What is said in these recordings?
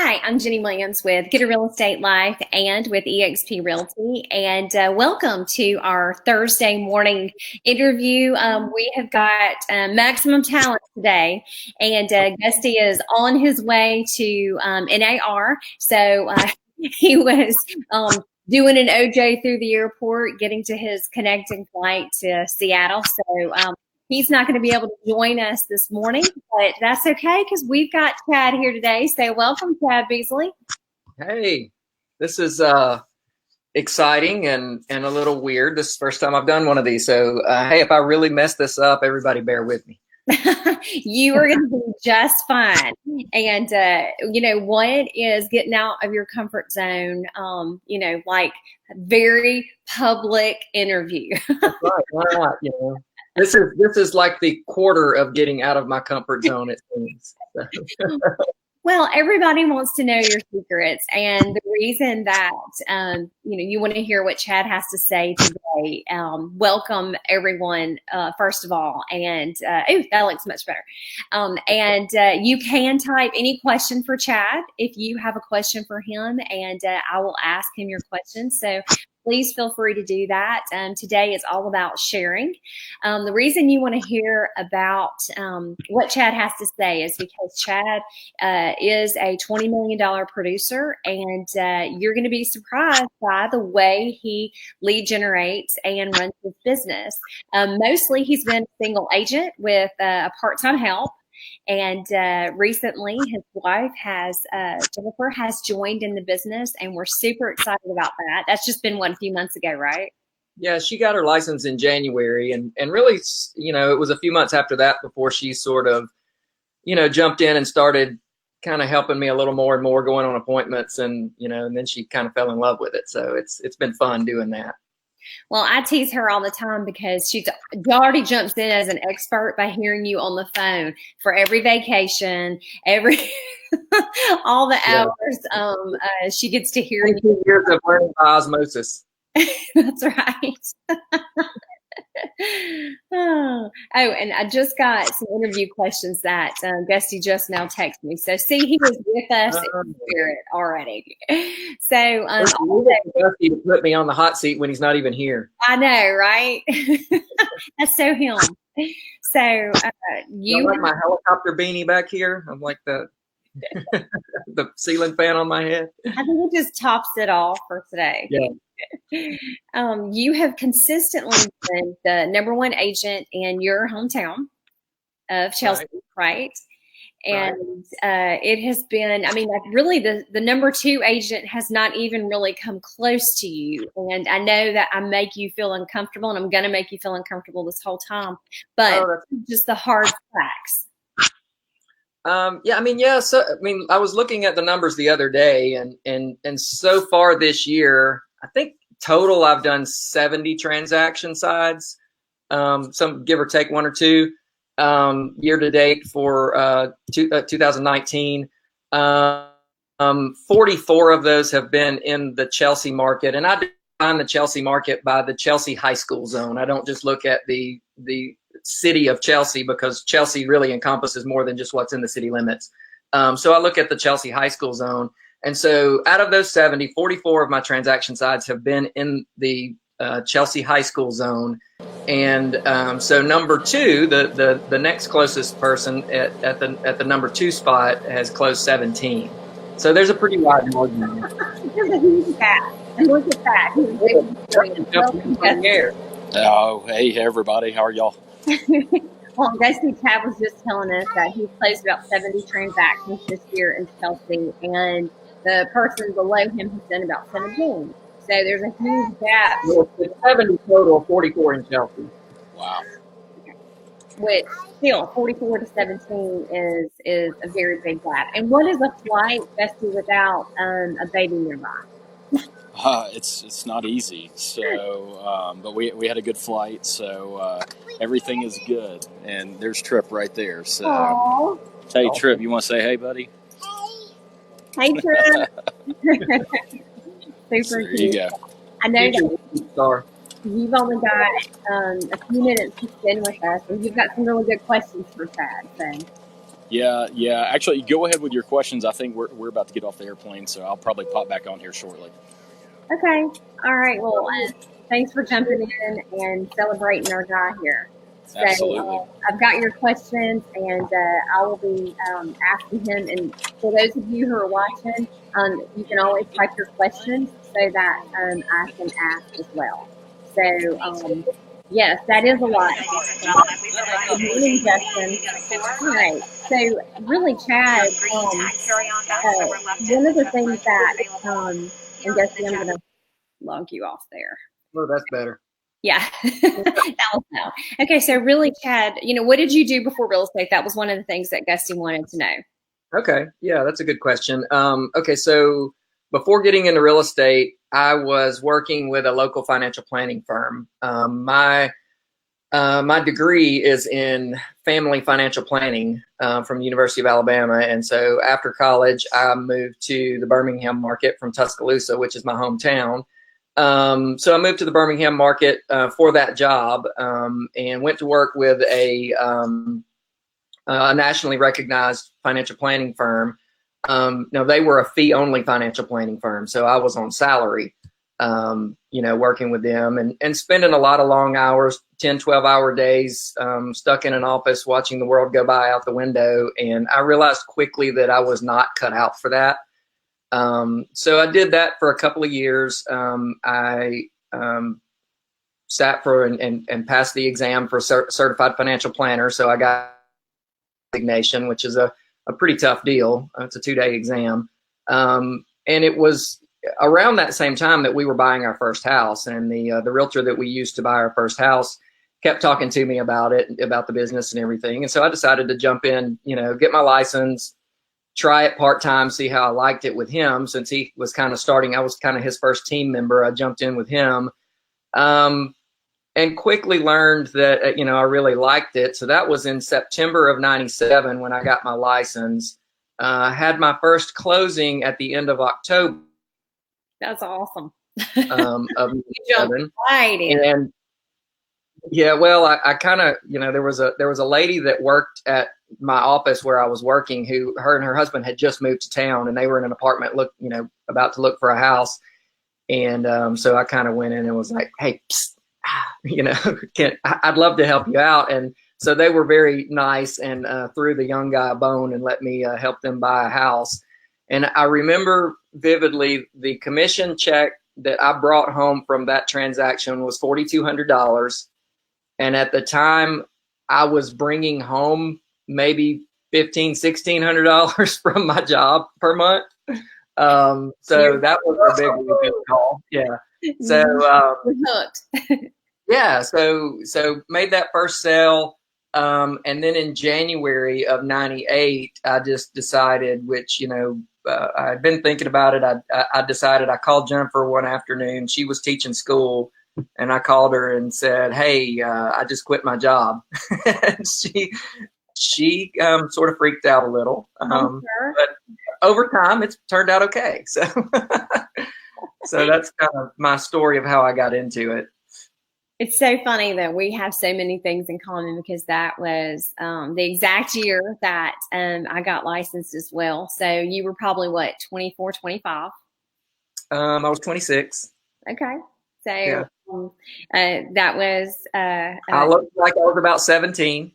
Hi, I'm Genny Williams with Get a Real Estate Life and with eXp Realty, and welcome to our Thursday morning interview. We have got maximum talent today, and Gusty is on his way to NAR, so he was doing an OJ through the airport, getting to his connecting flight to Seattle, so he's not going to be able to join us this morning, but that's okay because we've got Chad here today. So welcome, Chad Beasley. Hey, this is exciting and a little weird. This is the first time I've done one of these. So, hey, if I really mess this up, everybody bear with me. You are going to be just fine. And, you know, one is getting out of your comfort zone, you know, like very public interview. That's right. Why not? You know. This is like the quarter of getting out of my comfort zone, it seems. Well, everybody wants to know your secrets, and the reason that you know, you want to hear what Chad has to say today. Welcome, everyone. First of all, and oh, that looks much better. And you can type any question for Chad if you have a question for him, and I will ask him your question. So please feel free to do that. Today is all about sharing. The reason you want to hear about what Chad has to say is because Chad is a $20 million producer, and you're going to be surprised by the way he lead generates and runs his business. Mostly he's been a single agent with a part-time help. And recently his wife Jennifer has joined in the business, and we're super excited about that. That's just been a few months ago, right? Yeah, she got her license in January, and really, you know, it was a few months after that before she sort of, you know, jumped in and started kind of helping me a little more and more, going on appointments, and, you know, and then she kind of fell in love with it. So it's been fun doing that. Well, I tease her all the time because she already jumps in as an expert by hearing you on the phone for every vacation, all the hours she gets to hear you. 2 years of learning by osmosis. That's right. Oh, and I just got some interview questions that Gusty just now texted me. So see, he was with us in spirit already. So Gusty to put me on the hot seat when he's not even here. I know, right? That's so him. So you like my helicopter beanie back here. I'm like the ceiling fan on my head. I think it just tops it off for today. Yeah. You have consistently been the #1 agent in your hometown of Chelsea, right? And it has been, I mean, like really the #2 agent has not even really come close to you. And I know that I make you feel uncomfortable, and I'm going to make you feel uncomfortable this whole time, but just the hard facts. Yeah, I mean, yeah. So, I mean, I was looking at the numbers the other day, and so far this year, I think total I've done 70 transaction sides, some give or take 1 or 2, year to date for 2019. 44 of those have been in the Chelsea market, and I define the Chelsea market by the Chelsea high school zone. I don't just look at the city of Chelsea, because Chelsea really encompasses more than just what's in the city limits. So I look at the Chelsea high school zone. And so out of those 70, 44 of my transaction sides have been in the Chelsea high school zone. And so #2, the next closest person at the #2 spot has closed 17. So there's a pretty wide margin. There's a huge gap. And look at that. Oh, hey, everybody. How are y'all? Well, Gusty Chad was just telling us that he's closed about 70 transactions this year in Chelsea, and the person below him has done about 17. So there's a huge gap. Well, it's 70 total, 44 in Chelsea. Wow. Which still, 44 to 17 is a very big gap. And what is a flight, Gusty, without a baby nearby? It's not easy. So, but we had a good flight, so everything is good. And there's Trip right there. So, aww. Hey, Trip, you want to say hey, buddy? Hey, Trip. Super So there you go. I know that you've only got a few minutes to spend with us, and you've got some really good questions for Chad. So. Yeah, yeah. Actually, go ahead with your questions. I think we're about to get off the airplane, so I'll probably pop back on here shortly. Okay. All right. Well, thanks for jumping in and celebrating our guy here. So Absolutely. I've got your questions, and I will be asking him. And for those of you who are watching, you can always type your questions so that I can ask as well. So yes, that is a lot. Good morning, Justin. All right. So really, Chad, one of the things that, and Jesse, I'm going to log you off there. Oh, that's better. Yeah. No. Okay. So really, Chad, what did you do before real estate? That was one of the things that Gusty wanted to know. Okay. Yeah, that's a good question. Okay. So before getting into real estate, I was working with a local financial planning firm. My degree is in family financial planning from the University of Alabama. And so after college, I moved to the Birmingham market from Tuscaloosa, which is my hometown. So I moved to the Birmingham market for that job and went to work with a nationally recognized financial planning firm. Now, they were a fee-only financial planning firm, so I was on salary. Working with them and spending a lot of long hours, 10, 12-hour days, stuck in an office watching the world go by out the window. And I realized quickly that I was not cut out for that. So I did that for a couple of years. I sat for and passed the exam for certified financial planner. So I got designation, which is a pretty tough deal. It's a 2-day exam. And it was around that same time that we were buying our first house, and the realtor that we used to buy our first house kept talking to me about it, about the business and everything. And so I decided to jump in, get my license, try it part-time, see how I liked it with him. Since he was kind of starting, I was kind of his first team member. I jumped in with him and quickly learned that, I really liked it. So that was in September of '97 when I got my license. I had my first closing at the end of October. That's awesome. Of '97. Right in. And yeah, well, I kind of, there was a lady that worked at my office where I was working, who her and her husband had just moved to town, and they were in an apartment about to look for a house. And so I kind of went in and was like, hey, psst, I'd love to help you out. And so they were very nice and threw the young guy a bone and let me help them buy a house. And I remember vividly the commission check that I brought home from that transaction was $4,200. And at the time, I was bringing home maybe $1,500, $1,600 from my job per month. So that was a big call. Yeah. So yeah. So made that first sale. And then in January of '98, I just decided, which, I'd been thinking about it. I decided, I called Jennifer one afternoon. She was teaching school, and I called her and said, hey, I just quit my job. And she sort of freaked out a little. Sure. But over time, it's turned out okay. So, so that's kind of my story of how I got into it. It's so funny that we have so many things in common, because that was the exact year that I got licensed as well. So you were probably, what, 24, 25? I was 26. Okay. So yeah. That was... I looked like I was about 17.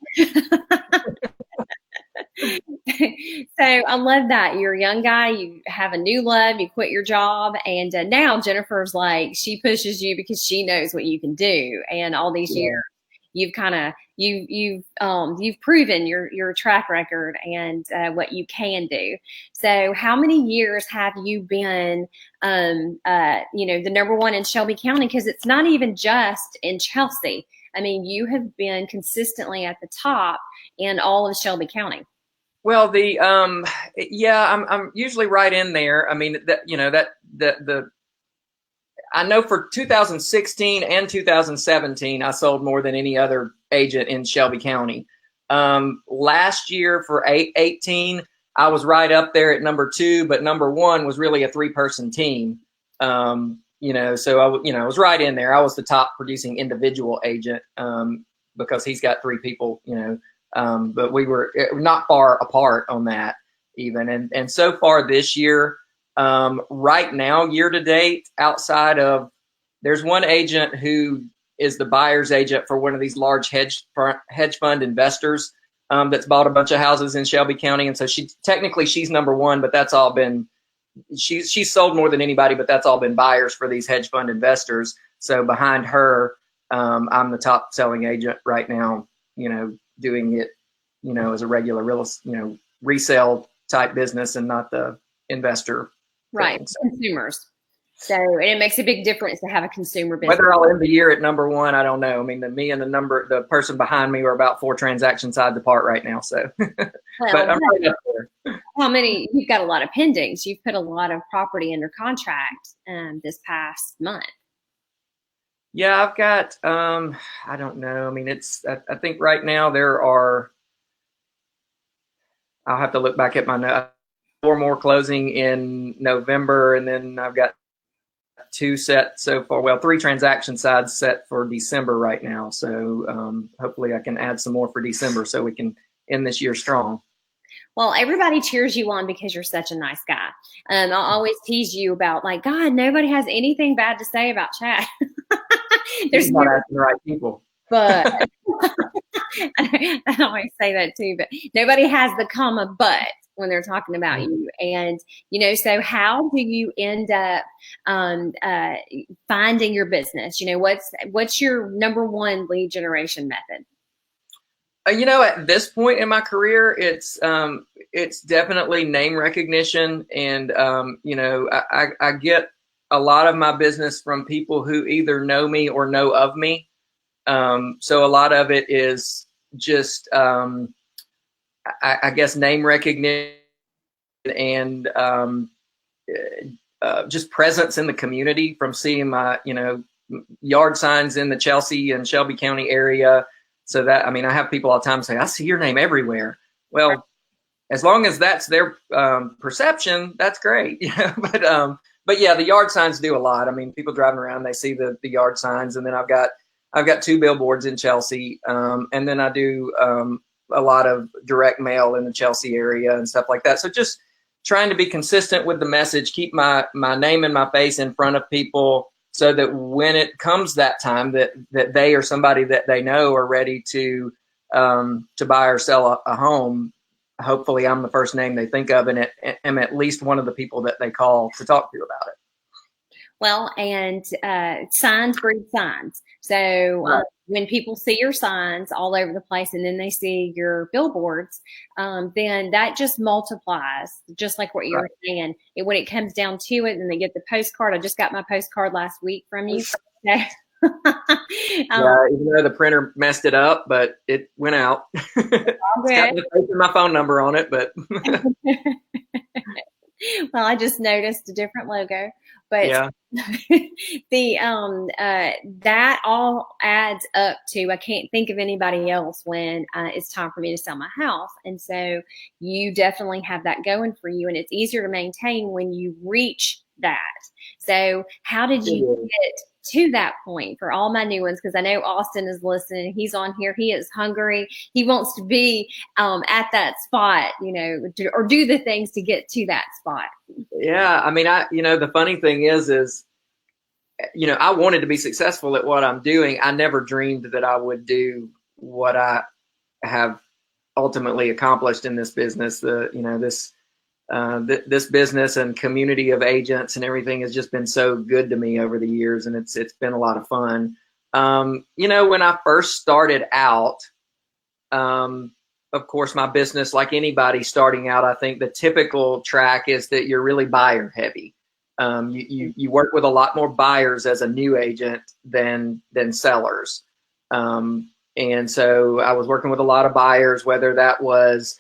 So I love that. You're a young guy, you have a new love, you quit your job, and now Jennifer's like, she pushes you because she knows what you can do. And all these years, you've kind of you've proven your track record and what you can do. So how many years have you been the number one in Shelby County? Because it's not even just in Chelsea. I mean, you have been consistently at the top in all of Shelby County. Well, I'm usually right in there. I mean, I know for 2016 and 2017, I sold more than any other agent in Shelby County. Last year for 18, I was right up there at number 2, but number 1 was really a 3-person team. So I was right in there. I was the top producing individual agent because he's got 3 people, But we were not far apart on that even. And so far this year, right now, year to date, outside of, there's one agent who is the buyer's agent for one of these large hedge fund investors that's bought a bunch of houses in Shelby County. And so she's number one, but that's all been, she's sold more than anybody, but that's all been buyers for these hedge fund investors. So behind her, I'm the top selling agent right now, doing it, as a regular resale type business and not the investor. Right. Thing, so. Consumers. So, and it makes a big difference to have a consumer business. Whether I'll end the year at number one, I don't know. I mean, me and the person behind me are about 4 transaction sides apart right now. So, but I'm right up there. How many? You've got a lot of pendings. You've put a lot of property under contract this past month. Yeah, I've got, I don't know. I mean, I think right now there are, I'll have to look back at my notes, 4 more closing in November. And then I've got 2 set so far. Well, 3 transaction sides set for December right now. So hopefully I can add some more for December so we can end this year strong. Well, everybody cheers you on because you're such a nice guy. I'll always tease you about like, God, nobody has anything bad to say about Chad. There's not asking the right people. But I always say that too, but nobody has the comma but when they're talking about you. And, so how do you end up finding your business? What's your number one lead generation method? At this point in my career, it's definitely name recognition. And, I get a lot of my business from people who either know me or know of me. So a lot of it is just, I guess, name recognition and just presence in the community from seeing my, yard signs in the Chelsea and Shelby County area. So that, I have people all the time say, I see your name everywhere. Well, as long as that's their perception, that's great. But yeah, the yard signs do a lot. People driving around, they see the yard signs, and then I've got 2 billboards in Chelsea, and then I do a lot of direct mail in the Chelsea area and stuff like that. So just trying to be consistent with the message, keep my name and my face in front of people, so that when it comes that time that they or somebody that they know are ready to buy or sell a home, hopefully I'm the first name they think of, and am at least one of the people that they call to talk to about it. Well, and signs breed signs. So when people see your signs all over the place and then they see your billboards, then that just multiplies, just like what you were saying. When it comes down to it and they get the postcard, I just got my postcard last week from you. Yeah, even though the printer messed it up, but it went out. It's got my face and my phone number on it, but well, I just noticed a different logo, but yeah. That all adds up to, I can't think of anybody else when it's time for me to sell my house. And so you definitely have that going for you, and it's easier to maintain when you reach that. So how did you get to that point for all my new ones? Because I know Austin is listening. He's on here. He is hungry. He wants to be at that spot, or do the things to get to that spot. Yeah. The funny thing is, I wanted to be successful at what I'm doing. I never dreamed that I would do what I have ultimately accomplished in this business. This business and community of agents and everything has just been so good to me over the years, and it's been a lot of fun. When I first started out, of course, my business, like anybody starting out, I think the typical track is that you're really buyer heavy. You work with a lot more buyers as a new agent than sellers. And so I was working with a lot of buyers, whether that was,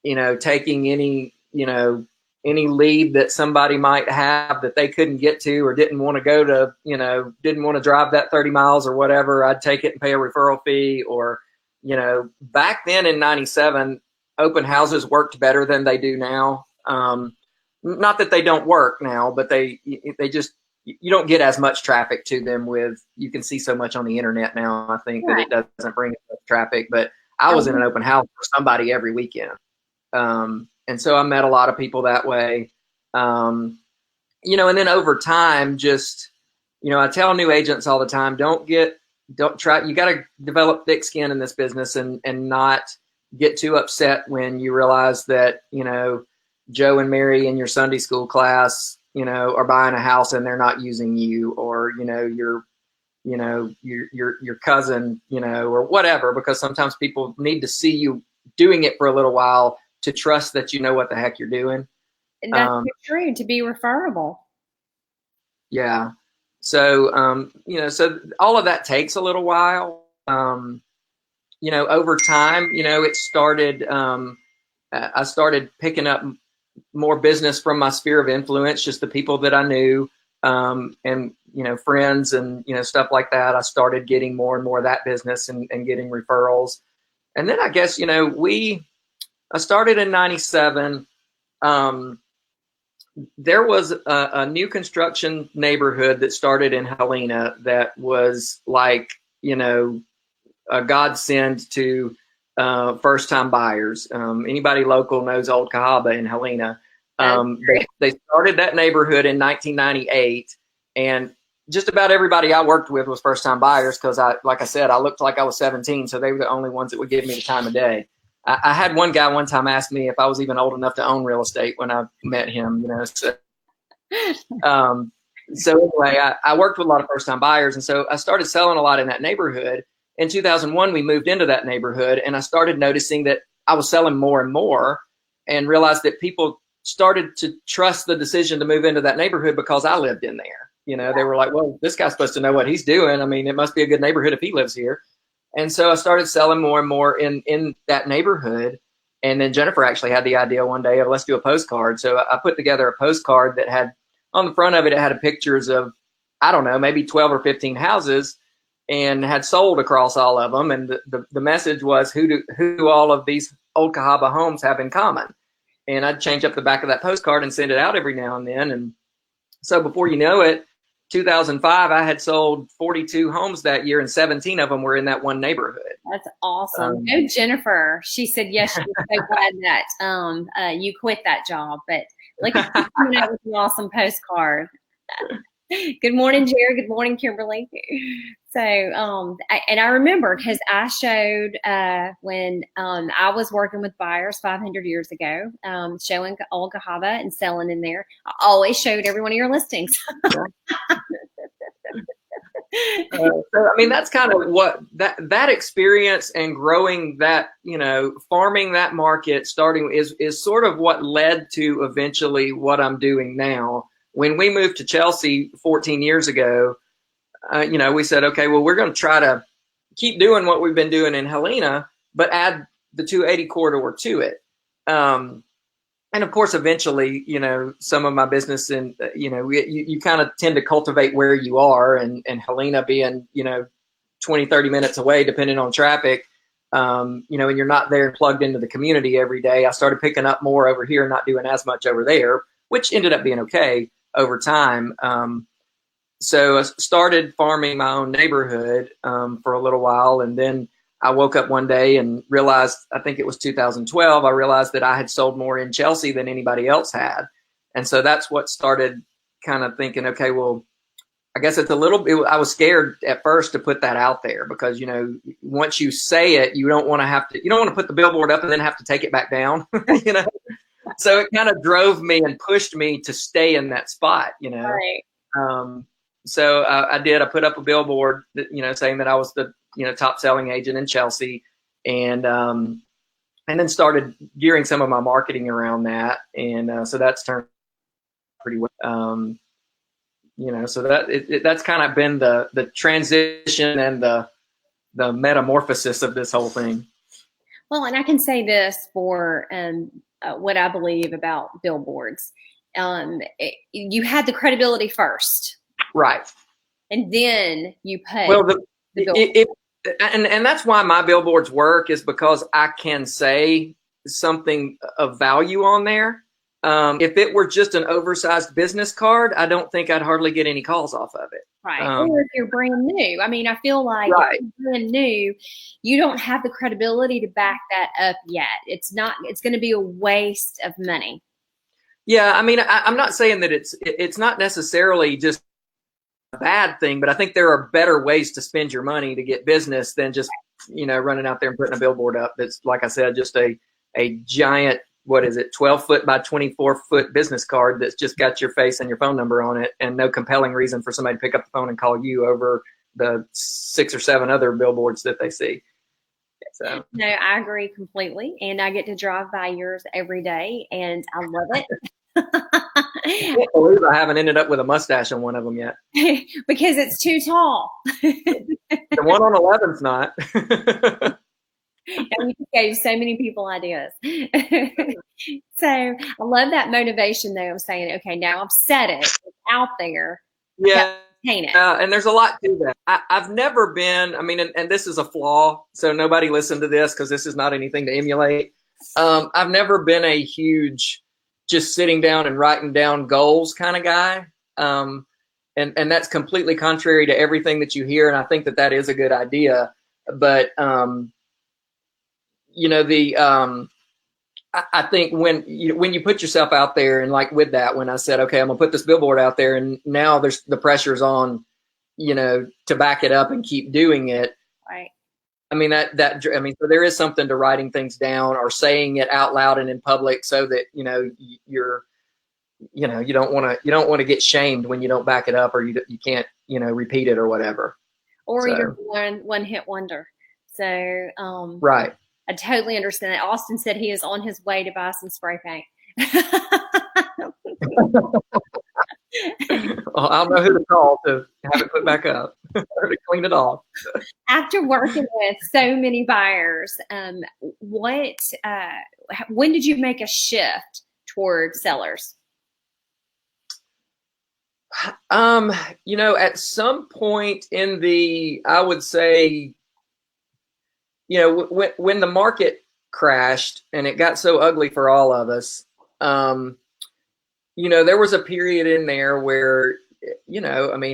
taking any lead that somebody might have that they couldn't get to or didn't want to go to, didn't want to drive that 30 miles or whatever. I'd take it and pay a referral fee. Or, back then in 97, open houses worked better than they do now. Not that they don't work now, but they just, you don't get as much traffic to them you can see so much on the internet now, I think, that it doesn't bring as much traffic. But I was in an open house for somebody every weekend. And so I met a lot of people that way. You know, and then over time, just, you know, I tell new agents all the time, don't try, you got to develop thick skin in this business and not get too upset when you realize that, you know, Joe and Mary in your Sunday school class, you know, are buying a house and they're not using you, or, you know, your cousin, you know, or whatever, because sometimes people need to see you doing it for a little while to trust that you know what the heck you're doing. And that's true, to be referable. Yeah. So, you know, so all of that takes a little while. You know, over time, you know, it started, I started picking up more business from my sphere of influence, just the people that I knew, and, you know, friends and, you know, stuff like that. I started getting more and more of that business and getting referrals. And then I guess, you know, I started in 97. There was a new construction neighborhood that started in Helena that was like, you know, a godsend to first-time buyers. Anybody local knows Old Cahaba in Helena. They started that neighborhood in 1998, and just about everybody I worked with was first-time buyers because, like I said, I looked like I was 17, so they were the only ones that would give me the time of day. I had one guy one time ask me if I was even old enough to own real estate when I met him, you know. So anyway, I worked with a lot of first-time buyers, and so I started selling a lot in that neighborhood. In 2001, we moved into that neighborhood, and I started noticing that I was selling more and more, and realized that people started to trust the decision to move into that neighborhood because I lived in there. You know, they were like, well, this guy's supposed to know what he's doing. I mean, it must be a good neighborhood if he lives here. And so I started selling more and more in that neighborhood. And then Jennifer actually had the idea one day of, let's do a postcard. So I put together a postcard that had, on the front of it, it had pictures of, I don't know, maybe 12 or 15 houses, and had sold across all of them. And the message was, who do all of these Old Cahaba homes have in common? And I'd change up the back of that postcard and send it out every now and then. And so before you know it, 2005, I had sold 42 homes that year, and 17 of them were in that one neighborhood. That's awesome. Go Jennifer. She said, yes, she's so glad that you quit that job. But look at you coming out with an awesome postcard. Good morning, Jared. Good morning, Kimberly. So, and I remember because I showed when I was working with buyers 500 years ago, showing Old Cahaba and selling in there. I always showed every one of your listings. So, I mean, that's kind of what that experience and growing that, you know, farming that market, starting is sort of what led to eventually what I'm doing now. When we moved to Chelsea 14 years ago, you know, we said, okay, well, we're going to try to keep doing what we've been doing in Helena, but add the 280 corridor to it. And of course, eventually, you know, some of my business and, you know, you kind of tend to cultivate where you are, and Helena being, you know, 20, 30 minutes away, depending on traffic, you know, and you're not there plugged into the community every day. I started picking up more over here and not doing as much over there, which ended up being okay over time. So I started farming my own neighborhood for a little while, and then I woke up one day and realized, I think it was 2012, I realized that I had sold more in Chelsea than anybody else had. And so that's what started kind of thinking, okay, well, I guess it's a little bit, I was scared at first to put that out there because, you know, once you say it, you don't want to put the billboard up and then have to take it back down, you know? So it kind of drove me and pushed me to stay in that spot, you know? Right. So I put up a billboard that, you know, saying that I was the, you know, top selling agent in Chelsea, and then started gearing some of my marketing around that. And so that's turned pretty well. You know, so that's kind of been the transition and the metamorphosis of this whole thing. Well, and I can say this for what I believe about billboards. You had the credibility first. Right. And then you pay. Well, and that's why my billboards work, is because I can say something of value on there. If it were just an oversized business card, I don't think I'd hardly get any calls off of it. Right. Or if you're brand new. I mean, I feel like Right. if you're brand new, you don't have the credibility to back that up yet. It's going to be a waste of money. Yeah. I mean, I'm not saying that it's not necessarily just a bad thing, but I think there are better ways to spend your money to get business than just, running out there and putting a billboard up. That's, like I said, just a giant, 12-foot by 24-foot business card that's just got your face and your phone number on it, and no compelling reason for somebody to pick up the phone and call you over the 6 or 7 other billboards that they see. So no, I agree completely, and I get to drive by yours every day, and I love it. I can't believe I haven't ended up with a mustache on one of them yet. Because it's too tall. The one on 11's not. And you gave so many people ideas. So I love that motivation, though. I'm saying, okay, now I've said it. It's out there. Yeah. And there's a lot to that. I've never been, and this is a flaw, so nobody listen to this because this is not anything to emulate. I've never been a huge just sitting down and writing down goals kind of guy. And that's completely contrary to everything that you hear. And I think that is a good idea. But, I think when you put yourself out there, and like with that, when I said, okay, I'm gonna put this billboard out there, and now there's the pressure's on, to back it up and keep doing it. Right. So there is something to writing things down or saying it out loud and in public, so that you don't want to get shamed when you don't back it up, or you can't repeat it or whatever. Or you're one hit wonder. So right. I totally understand that. Austin said he is on his way to buy some spray paint. Well, I'll know who to call to have it put back up or to clean it off. After working with so many buyers, when did you make a shift toward sellers? At some point I would say, when the market crashed and it got so ugly for all of us, there was a period in there where,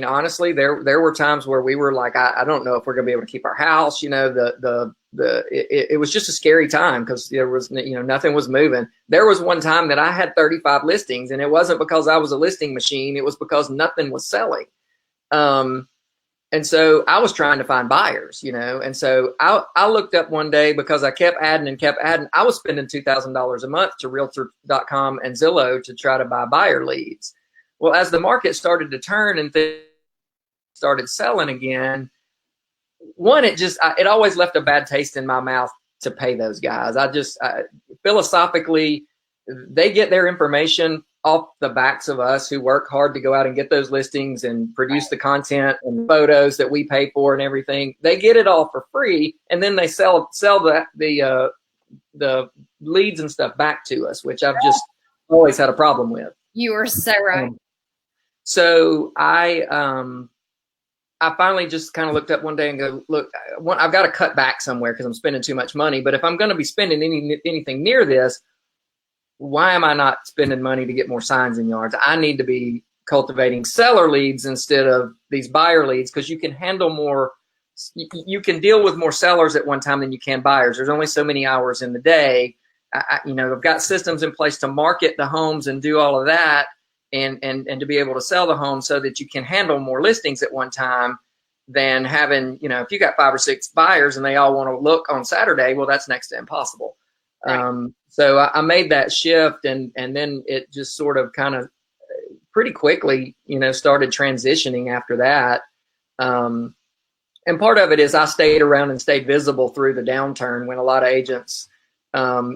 honestly, there were times where we were like, I don't know if we're going to be able to keep our house. It was just a scary time because there was, nothing was moving. There was one time that I had 35 listings, and it wasn't because I was a listing machine. It was because nothing was selling. And so I was trying to find buyers, and so I looked up one day because I kept adding. I was spending $2,000 a month to Realtor.com and Zillow to try to buy buyer leads. Well, as the market started to turn and things started selling again, it always left a bad taste in my mouth to pay those guys. Philosophically, they get their information off the backs of us who work hard to go out and get those listings and produce the content and photos that we pay for and everything. They get it all for free, and then they sell the leads and stuff back to us, which I've just always had a problem with. You are so right. So I finally just kind of looked up one day and go, look, I've got to cut back somewhere because I'm spending too much money. But if I'm going to be spending anything near this, why am I not spending money to get more signs in yards? I need to be cultivating seller leads instead of these buyer leads, because you can handle more. You can deal with more sellers at one time than you can buyers. There's only so many hours in the day. I've got systems in place to market the homes and do all of that, and to be able to sell the home so that you can handle more listings at one time than having, if you got 5 or 6 buyers and they all want to look on Saturday, well, that's next to impossible. Right. So I made that shift, and then it just sort of kind of pretty quickly, started transitioning after that. And part of it is I stayed around and stayed visible through the downturn when a lot of agents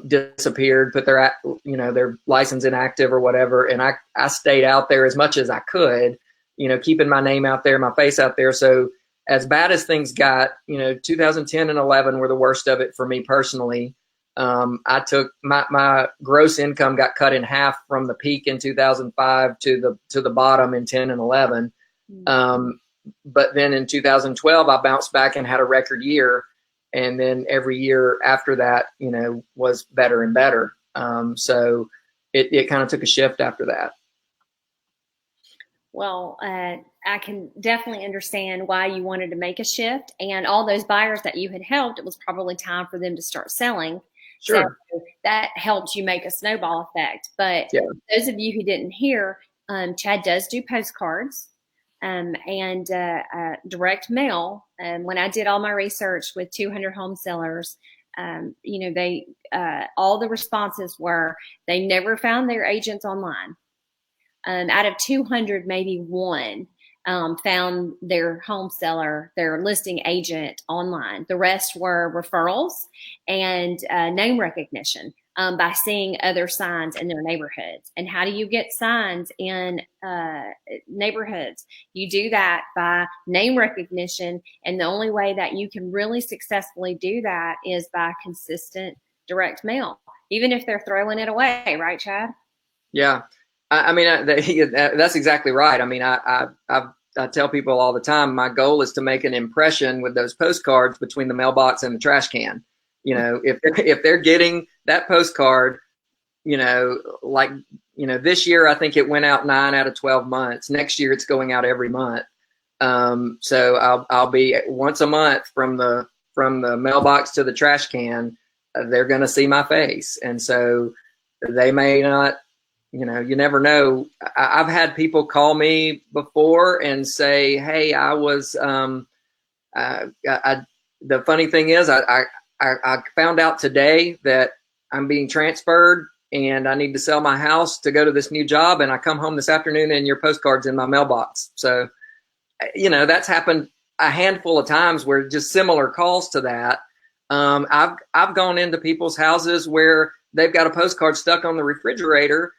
disappeared, put their license inactive or whatever. And I stayed out there as much as I could, keeping my name out there, my face out there. So as bad as things got, 2010 and 11 were the worst of it for me personally. I took my gross income got cut in half from the peak in 2005 to the bottom in 10 and 11. But then in 2012, I bounced back and had a record year. And then every year after that, was better and better. So it kind of took a shift after that. Well, I can definitely understand why you wanted to make a shift, and all those buyers that you had helped, it was probably time for them to start selling. Sure. So that helped you make a snowball effect. But Yeah. those of you who didn't hear, Chad does do postcards and direct mail. And when I did all my research with 200 home sellers, they all the responses were they never found their agents online. Out of 200, maybe one found their home seller, their listing agent online. The rest were referrals and name recognition by seeing other signs in their neighborhoods. And how do you get signs in neighborhoods? You do that by name recognition. And the only way that you can really successfully do that is by consistent direct mail, even if they're throwing it away, right, Chad? Yeah. I mean, that's exactly right. I mean, I tell people all the time, my goal is to make an impression with those postcards between the mailbox and the trash can. If they're getting that postcard, this year, I think it went out 9 out of 12 months. Next year, it's going out every month. So I'll be once a month from the mailbox to the trash can. They're going to see my face, and so they may not. You never know. I've had people call me before and say, "Hey, I was." The funny thing is, I found out today that I'm being transferred and I need to sell my house to go to this new job. And I come home this afternoon and your postcard's in my mailbox. So, that's happened a handful of times where just similar calls to that. I've gone into people's houses where they've got a postcard stuck on the refrigerator.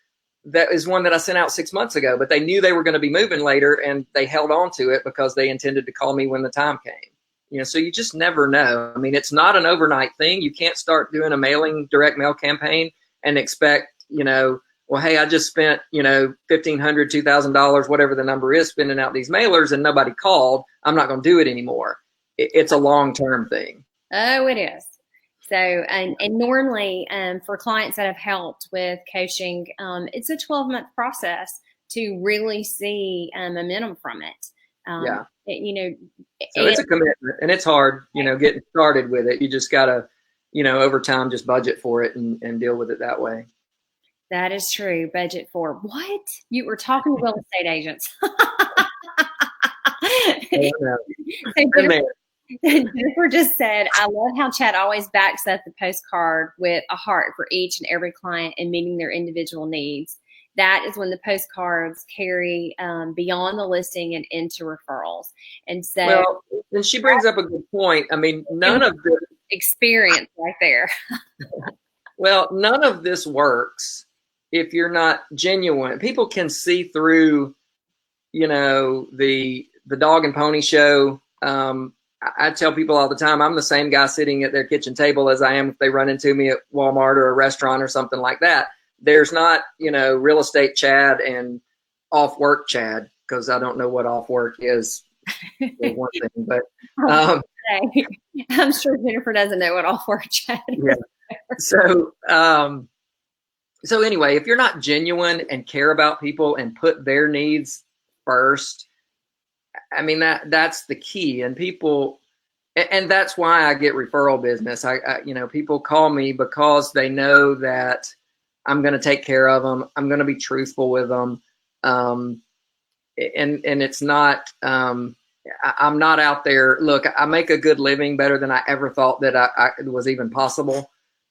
That is one that I sent out 6 months ago, but they knew they were going to be moving later and they held on to it because they intended to call me when the time came. So you just never know. I mean, it's not an overnight thing. You can't start doing a direct mail campaign and expect, well, hey, I just spent, $1,500, $2,000, whatever the number is, spending out these mailers and nobody called. I'm not going to do it anymore. It's a long-term thing. Oh, it is. So, and normally for clients that have helped with coaching, it's a 12-month process to really see momentum from it. So it's a commitment and it's hard, getting started with it. You just got to, over time, just budget for it and deal with it that way. That is true. Budget for what? You were talking to real estate agents. Jennifer just said, I love how Chad always backs up the postcard with a heart for each and every client and meeting their individual needs. That is when the postcards carry beyond the listing and into referrals. And so, and she brings up a good point. I mean, none of this experience right there. Well, none of this works if you're not genuine. People can see through, the dog and pony show. I tell people all the time, I'm the same guy sitting at their kitchen table as I am if they run into me at Walmart or a restaurant or something like that. There's not, real estate Chad and off work Chad, because I don't know what off work is. One thing, but I'm sure Jennifer doesn't know what off work Chad is. Yeah. So anyway, if you're not genuine and care about people and put their needs first, I mean, that's the key. And people, and that's why I get referral business. People call me because they know that I'm going to take care of them. I'm going to be truthful with them. And it's not, I'm not out there. Look, I make a good living, better than I ever thought that I was even possible.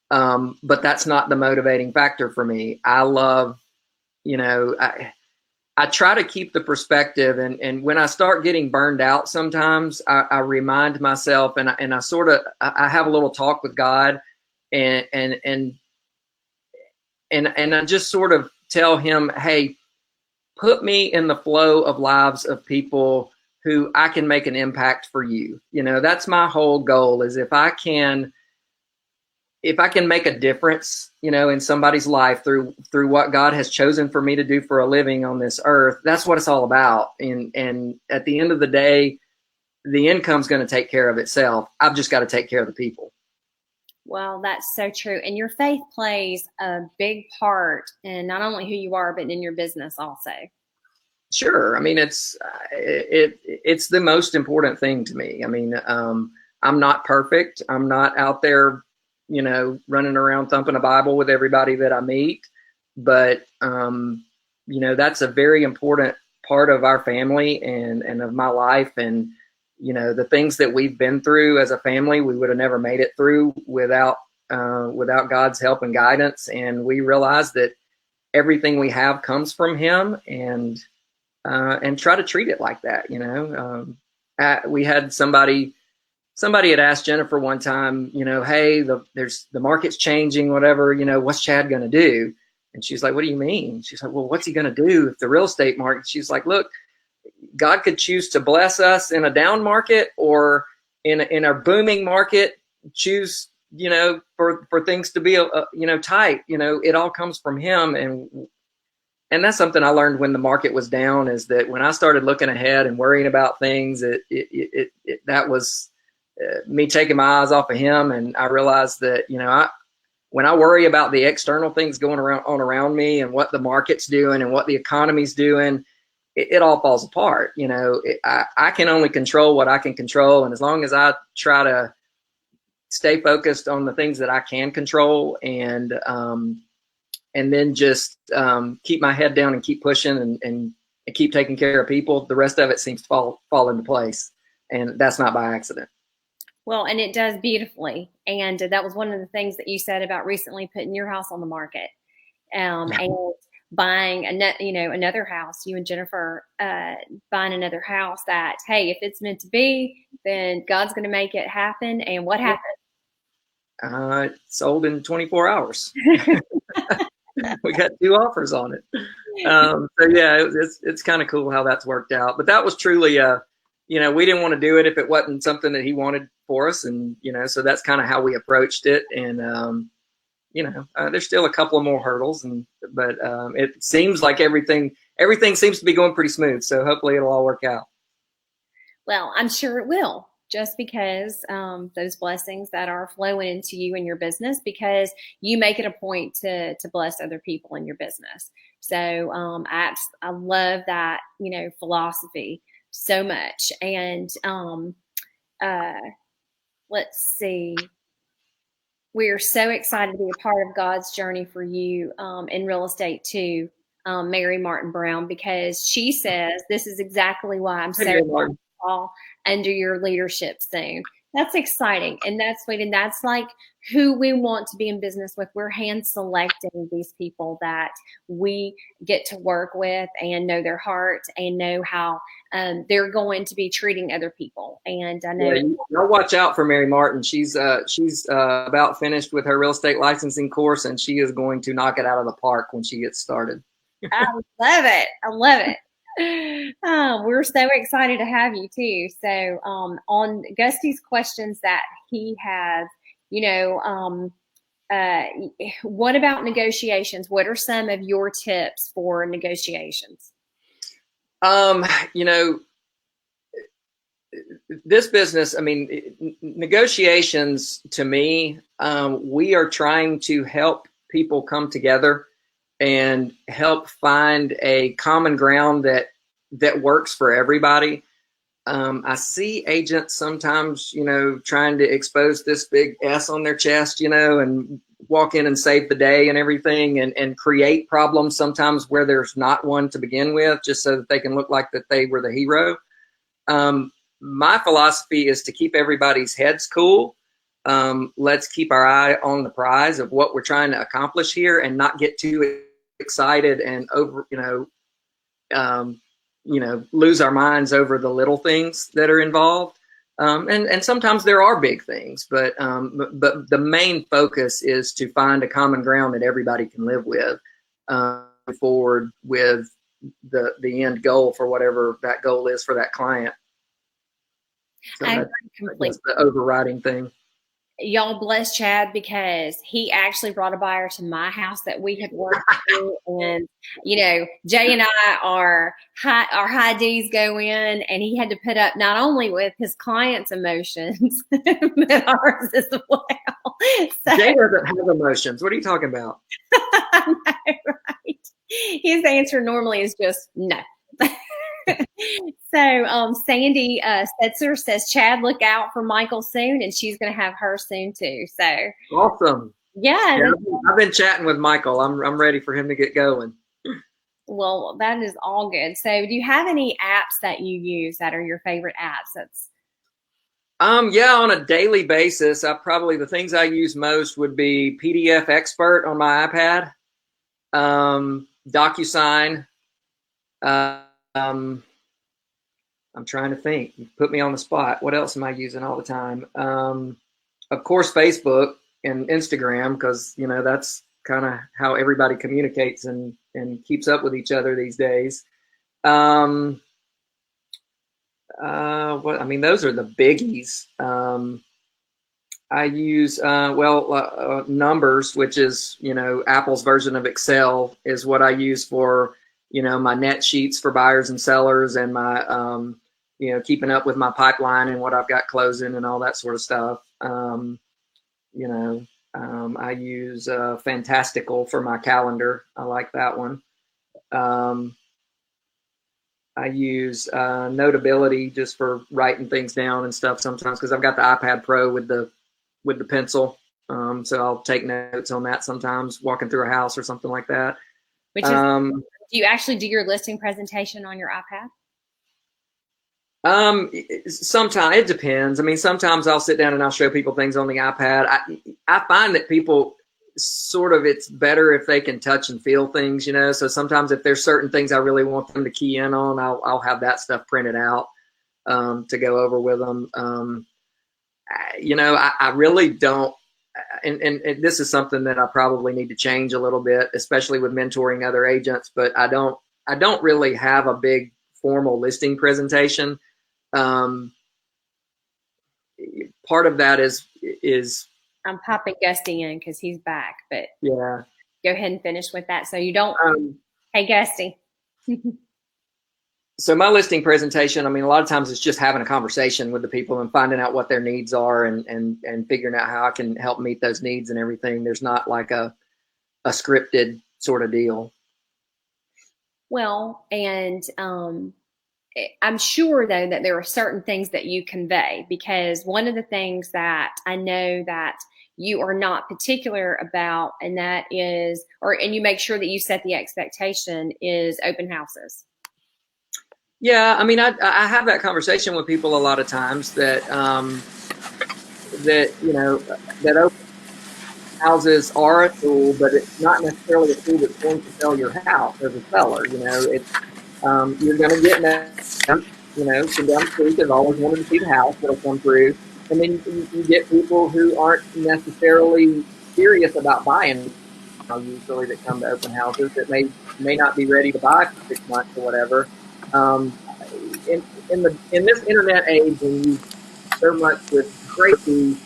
But that's not the motivating factor for me. I love, I try to keep the perspective, and when I start getting burned out, sometimes I remind myself, and I have a little talk with God, and I just sort of tell him, hey, put me in the flow of lives of people who I can make an impact for you. That's my whole goal, is if I can make a difference, in somebody's life through what God has chosen for me to do for a living on this earth, that's what it's all about. And at the end of the day, the income's going to take care of itself. I've just got to take care of the people. Well, that's so true. And your faith plays a big part in not only who you are, but in your business also. Sure. I mean, it's the most important thing to me. I mean, I'm not perfect. I'm not out there, running around thumping a Bible with everybody that I meet. But, that's a very important part of our family and of my life. And, the things that we've been through as a family, we would have never made it through without God's help and guidance. And we realize that everything we have comes from Him, and try to treat it like that. We had somebody had asked Jennifer one time, hey, the market's changing, whatever, what's Chad going to do? And she's like, what do you mean? She's like, well, what's he going to do if the real estate market? She's like, look, God could choose to bless us in a down market, or in a booming market, choose, for things to be, tight. It all comes from Him. And that's something I learned when the market was down, is that when I started looking ahead and worrying about things, that was me taking my eyes off of Him. And I realized that, when I worry about the external things going around me and what the market's doing and what the economy's doing, it all falls apart. I can only control what I can control. And as long as I try to stay focused on the things that I can control, and then just keep my head down and keep pushing and keep taking care of people, the rest of it seems to fall into place. And that's not by accident. Well, and it does beautifully. And that was one of the things that you said about recently putting your house on the market, and buying another house. You and Jennifer buying another house. That, hey, if it's meant to be, then God's going to make it happen. And what happened? It sold in 24 hours. We got 2 offers on it. So yeah, it's kind of cool how that's worked out. But that was truly, we didn't want to do it if it wasn't something that He wanted for us. And, so that's kind of how we approached it. And, there's still a couple of more hurdles, but it seems like everything seems to be going pretty smooth. So hopefully it'll all work out. Well, I'm sure it will, just because those blessings that are flowing into you and your business, because you make it a point to bless other people in your business. So I love that, philosophy so much. And let's see. We're so excited to be a part of God's journey for you in real estate too, Mary Martin Brown, because she says this is exactly why I'm so all under your leadership soon. That's exciting, and that's sweet, and that's like who we want to be in business with. We're hand selecting these people that we get to work with and know their heart and know how they're going to be treating other people. And I know I'll watch out for Mary Martin. She's about finished with her real estate licensing course, and she is going to knock it out of the park when she gets started. I love it. I love it. Oh, we're so excited to have you too. So on Gusty's questions that he has, what about negotiations? What are some of your tips for negotiations? This business, I mean, negotiations to me, we are trying to help people come together and help find a common ground that works for everybody. I see agents sometimes, trying to expose this big S on their chest, and walk in and save the day and everything, and create problems sometimes where there's not one to begin with, just so that they can look like that they were the hero. My philosophy is to keep everybody's heads cool. Let's keep our eye on the prize of what we're trying to accomplish here, and not get too excited and lose our minds over the little things that are involved. And sometimes there are big things, but the main focus is to find a common ground that everybody can live with, forward with the end goal for whatever that goal is for that client. So that's the overriding thing. Y'all bless Chad, because he actually brought a buyer to my house that we had worked with. And, Jay and I our high D's go in, and he had to put up not only with his client's emotions, but ours as well. So, Jay doesn't have emotions. What are you talking about? I know, right? His answer normally is just no. So Sandy Setzer says, Chad, look out for Michael soon, and she's going to have her soon too. So Awesome. yeah, Yeah, I've been chatting with Michael. I'm ready for him to get going. well, that is all good. So do you have any apps that you use that are your favorite apps? Yeah, on a daily basis, probably the things I use most would be PDF Expert on my iPad, DocuSign. I'm trying to think. You put me on the spot. What else am I using all the time? Of course, Facebook and Instagram, because that's kind of how everybody communicates and keeps up with each other these days. Those are the biggies. I use Numbers, which is Apple's version of Excel, is what I use for my net sheets for buyers and sellers, and my keeping up with my pipeline and what I've got closing and all that sort of stuff. I use Fantastical for my calendar. I like that one. I use Notability just for writing things down and stuff sometimes, because I've got the iPad Pro with the pencil. So I'll take notes on that sometimes, walking through a house or something like that. Which is, do you actually do your listing presentation on your iPad? Sometimes it depends. I mean, sometimes I'll sit down and I'll show people things on the iPad. I find that people it's better if they can touch and feel things, so sometimes if there's certain things I really want them to key in on, I'll have that stuff printed out to go over with them. I really don't, and this is something that I probably need to change a little bit, especially with mentoring other agents, but I don't really have a big formal listing presentation. Part of that is I'm popping Gusty in because he's back, but yeah, go ahead and finish with that. So you don't, hey Gusty. So my listing presentation, a lot of times it's just having a conversation with the people and finding out what their needs are and figuring out how I can help meet those needs and everything. There's not like a scripted sort of deal. Well, and I'm sure though that there are certain things that you convey, because one of the things that I know that you are not particular about, and that is, and you make sure that you set the expectation, is open houses. Yeah, I have that conversation with people a lot of times that that open houses are a tool, but it's not necessarily a tool that's going to sell your house as a seller. It's you're going to get some down the street that always wanted to see the house that'll come through, and then you get people who aren't necessarily serious about buying. Usually that come to open houses that may not be ready to buy for 6 months or whatever. In this internet age, when you so much with crazy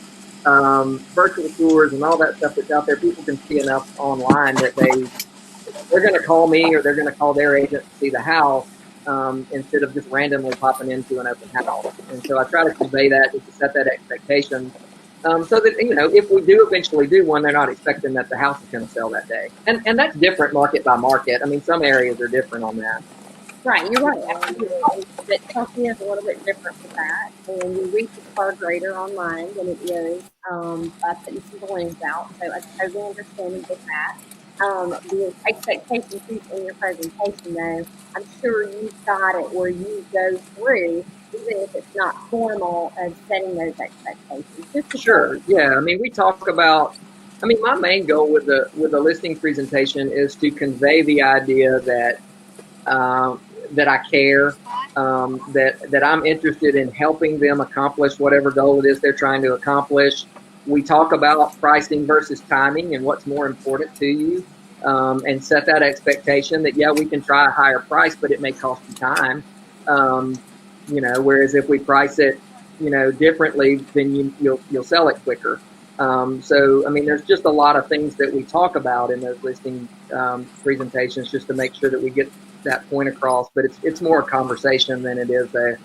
virtual tours and all that stuff that's out there, people can see enough online that they're going to call me or they're going to call their agent to see the house instead of just randomly popping into an open house. And so I try to convey that, just to set that expectation, so that if we do eventually do one, they're not expecting that the house is going to sell that day. And that's different market by market. Some areas are different on that. Right, you're right. But Chelsea is a little bit different with that, and your reach is far greater online than it is by putting some balloons out. So I totally understand with that. The expectation piece in your presentation, though, I'm sure you've got it where you go through, even if it's not formal, of setting those expectations. Sure. Yeah. We talk about. My main goal with the listing presentation is to convey the idea that that I care, that I'm interested in helping them accomplish whatever goal it is they're trying to accomplish. We talk about pricing versus timing and what's more important to you, and set that expectation that, yeah, we can try a higher price, but it may cost you time. Whereas if we price it, differently, then you'll sell it quicker. So there's just a lot of things that we talk about in those listing presentations, just to make sure that we get that point across. But it's more a conversation than it is a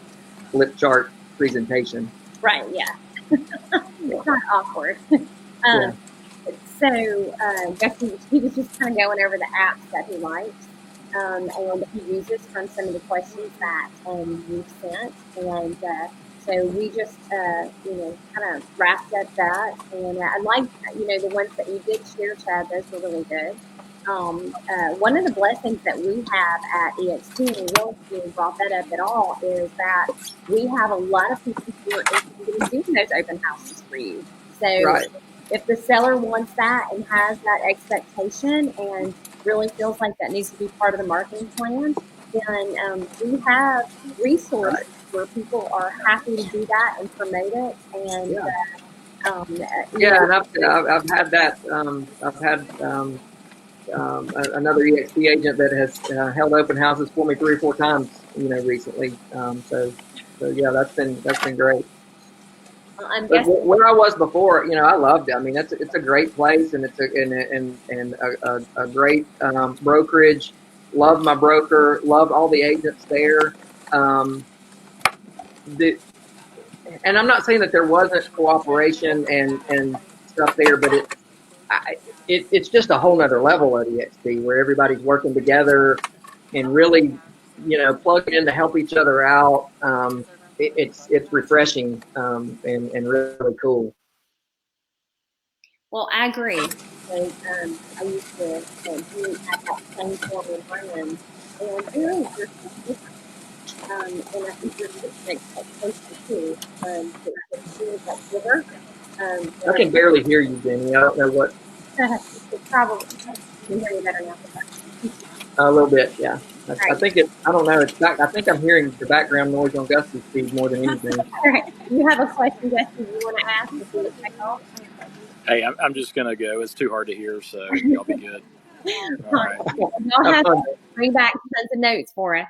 flip chart presentation. Right. Yeah. It's not awkward. Um, So Gusty, he was just kind of going over the apps that he likes and he uses from some of the questions that you sent. And so we just, kind of wrapped up that. And I like, the ones that you did share, Chad, those were really good. One of the blessings that we have at EXP, and Realty brought that up at all, is that we have a lot of people who are interested in doing those open houses for you. So Right. if the seller wants that and has that expectation and really feels like that needs to be part of the marketing plan, then we have resources where people are happy to do that and promote it. And and I've had that. I've had another EXP agent that has held open houses for me 3 or 4 times, recently. So yeah, that's been great. But where I was before, I loved it. I mean, it's a great place, and it's a great brokerage. Love my broker. Love all the agents there. And I'm not saying that there wasn't cooperation and stuff there, but it's just a whole nother level at EXP where everybody's working together and really, plugging in to help each other out. It's refreshing and really cool. Well, I agree. Because, I used to be at that same form environment, and really, there's some difference. And I think there's different expectations too. Things like sugar. I can barely hear you, Genny. I don't know what. It's probably you can hear me better now. A little bit, yeah. I think I don't know. I think I'm hearing the background noise on Gusty's feed more than anything. All right. You have a question, Gusty, you want to ask before we take off? Hey, I'm just going to go. It's too hard to hear, so y'all be good. All right. Y'all have to bring back tons of notes for us.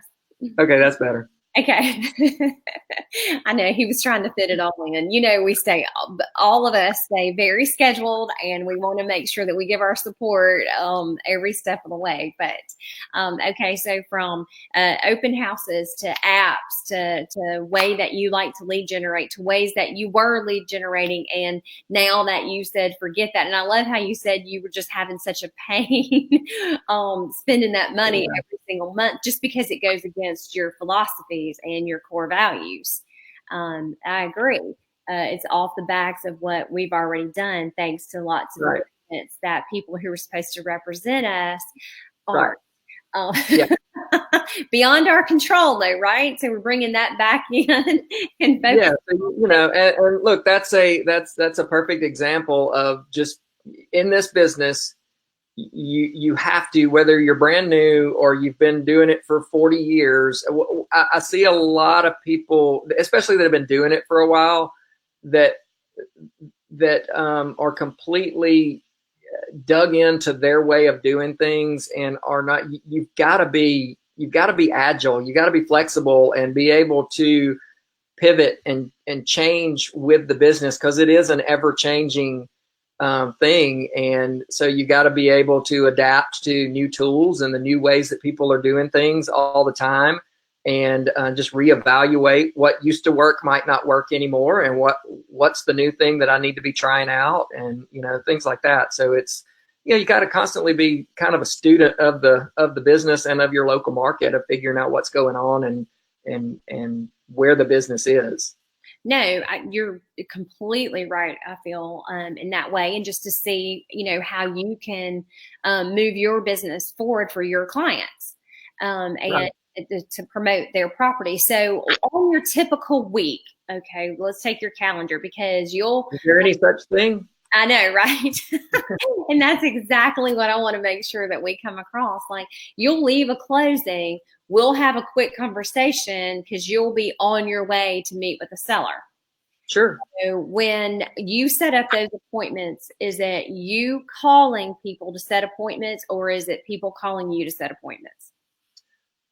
Okay, that's better. Okay. I know he was trying to fit it all in. We all of us stay very scheduled, and we want to make sure that we give our support every step of the way. But okay, so from open houses to apps to way that you like to lead generate to ways that you were lead generating, and now that you said forget that. And I love how you said you were just having such a pain spending that money every single month just because it goes against your philosophy and your core values. I agree. It's off the backs of what we've already done, thanks to lots of events that people who are supposed to represent us aren't. Beyond our control, though, right? So we're bringing that back in and focus. Yeah, so, and look, that's a perfect example of just in this business. You have to, whether you're brand new or you've been doing it for 40 years. I see a lot of people, especially that have been doing it for a while, that are completely dug into their way of doing things and are not. You've got to be agile. You got to be flexible and be able to pivot and change with the business, because it is an ever changing thing. And so you got to be able to adapt to new tools and the new ways that people are doing things all the time, and just reevaluate what used to work might not work anymore, and what's the new thing that I need to be trying out, and things like that. So it's you got to constantly be kind of a student of the business and of your local market, of figuring out what's going on and where the business is. No, you're completely right. I feel in that way, and just to see, how you can move your business forward for your clients, and to promote their property. So, on your typical week, okay, let's take your calendar, because Is there any such thing? I know, right? And that's exactly what I want to make sure that we come across. Like, you'll leave a closing, we'll have a quick conversation because you'll be on your way to meet with the seller. Sure. So when you set up those appointments, is it you calling people to set appointments, or is it people calling you to set appointments?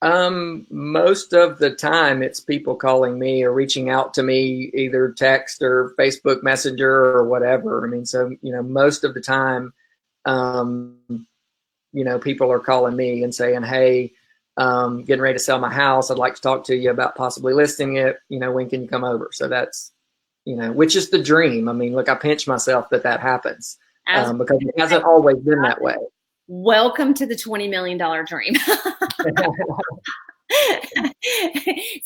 Most of the time it's people calling me or reaching out to me, either text or Facebook Messenger or whatever. I mean, so, most of the time, people are calling me and saying, hey, getting ready to sell my house. I'd like to talk to you about possibly listing it. When can you come over? So that's, which is the dream. I mean, look, I pinch myself that happens because it hasn't always been that way. Welcome to the $20 million dream.